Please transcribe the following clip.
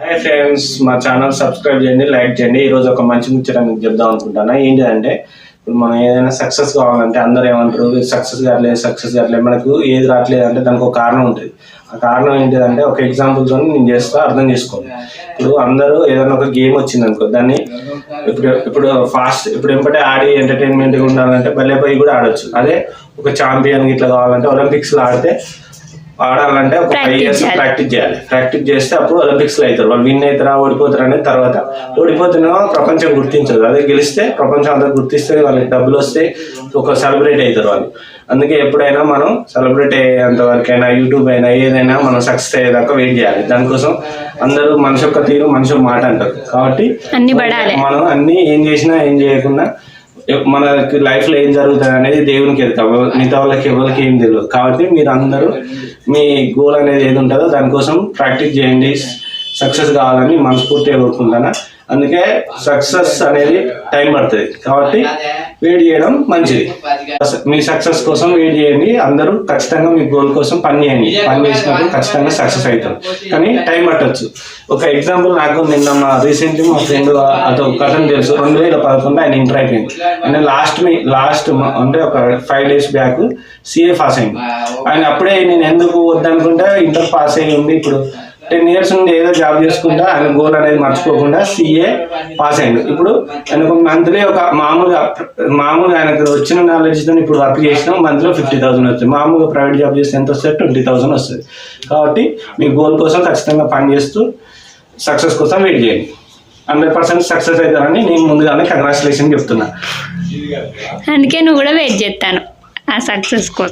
Hi friends, మా channel subscribe చేయండి, like చేయండి. ఈరోజు ఒక మంచి ముచ్చట మీకు చెప్దాం అనుకుంటున్నా. ఏంటిదంటే ఇప్పుడు మనం ఏదైనా సక్సెస్ కావాలంటే అందరూ ఏమంటారు, సక్సెస్ కావట్లేదు మనకు ఏది రావట్లేదు అంటే దానికి ఒక కారణం ఉంటుంది. ఆ కారణం ఏంటిదంటే ఒక ఎగ్జాంపుల్తో నేను చేస్తా, అర్థం చేసుకోండి. ఇప్పుడు అందరూ ఏదైనా ఒక గేమ్ వచ్చింది అనుకో, దాన్ని ఇప్పుడు ఎంపటే ఆడి ఎంటర్టైన్మెంట్గా ఉండాలంటే పోయి కూడా ఆడొచ్చు. అదే ఒక ఛాంపియన్ ఇట్లా కావాలంటే ఒలింపిక్స్లో ఆడాలంటే ఒక 5 years ప్రాక్టీస్ చేయాలి. ప్రాక్టీస్ చేస్తే అప్పుడు ఒలింపిక్స్లో అవుతారు. వాళ్ళు విన్ అవుతారా ఓడిపోతారు అనేది తర్వాత. ఓడిపోతున్నా ప్రపంచం గుర్తించదు, అదే గెలిస్తే ప్రపంచం అంతా గుర్తిస్తే వాళ్ళకి డబ్బులు వస్తే ఒక సెలబ్రేట్ అవుతారు వాళ్ళు. అందుకే ఎప్పుడైనా మనం సెలబ్రేట్ అయ్యేంత వరకైనా యూట్యూబ్ అయినా ఏదైనా మనం సక్సెస్ అయ్యేదాకా వెయిట్ చేయాలి. దానికోసం అందరూ మనిషి యొక్క తీరు మనిషి మాట అంటారు. కాబట్టి మనం అన్ని ఏం చేసినా ఏం చేయకుండా మనకి లైఫ్లో ఏం జరుగుతుంది అనేది దేవునికి ఎదుగుతాం, మిగతా వాళ్ళకి ఎవరికి ఏం తెలియదు. కాబట్టి మీరు అందరూ మీ గోల్ అనేది ఏది ఉంటుందో దానికోసం ప్రాక్టీస్ చేయండి, సక్సెస్ కావాలని మనస్ఫూర్తిగా కోరుకుంటాను. అందుకే సక్సెస్ అనేది టైం పడుతుంది, కాబట్టి వెయిట్ చేయడం మంచిది. మీ సక్సెస్ కోసం వెయిట్ చేయండి. అందరూ ఖచ్చితంగా మీ గోల్ కోసం పని చేయండి. పని చేసినప్పుడు ఖచ్చితంగా సక్సెస్ అవుతారు, కానీ టైం పట్టవచ్చు. ఒక ఎగ్జాంపుల్, నాకు నిన్న రీసెంట్లీ మా ఫ్రెండ్ అతను కథను తెలుసు. 2011 ఆయన ఇంటర్ అయిపోయింది. ఆయన లాస్ట్ అంటే ఒక 5 days బ్యాక్ CA పాస్ అయింది. ఆయన అప్పుడే నేను ఎందుకు వద్దనుకుంటే ఇంటర్ పాస్ అయ్యింది. ఇప్పుడు 10 years నుండి ఏదో జాబ్ చేసుకుంటా ఆయన గోల్ అనేది మర్చిపోకుండా CA పాస్ అయ్యిండు. ఇప్పుడు ఆయనకు మంత్లీ ఒక మామూలుగా ఆయనకు వచ్చిన నాలెడ్జ్తో ఇప్పుడు వర్క్ చేసినా మంత్లీలో 50,000 వస్తుంది. మామూలుగా ప్రైవేట్ జాబ్ చేస్తే ఎంత వస్తుంది? 20,000 వస్తుంది. కాబట్టి మీ గోల్ కోసం ఖచ్చితంగా పని చేస్తూ సక్సెస్ కోసం వెయిట్ చేయండి. 100% సక్సెస్ అవుతారని నేను ముందుగానే కంగ్రాచులేషన్ చెప్తున్నా. అందుకే నువ్వు కూడా వెయిట్ చేస్తాను ఆ సక్సెస్ కోసం.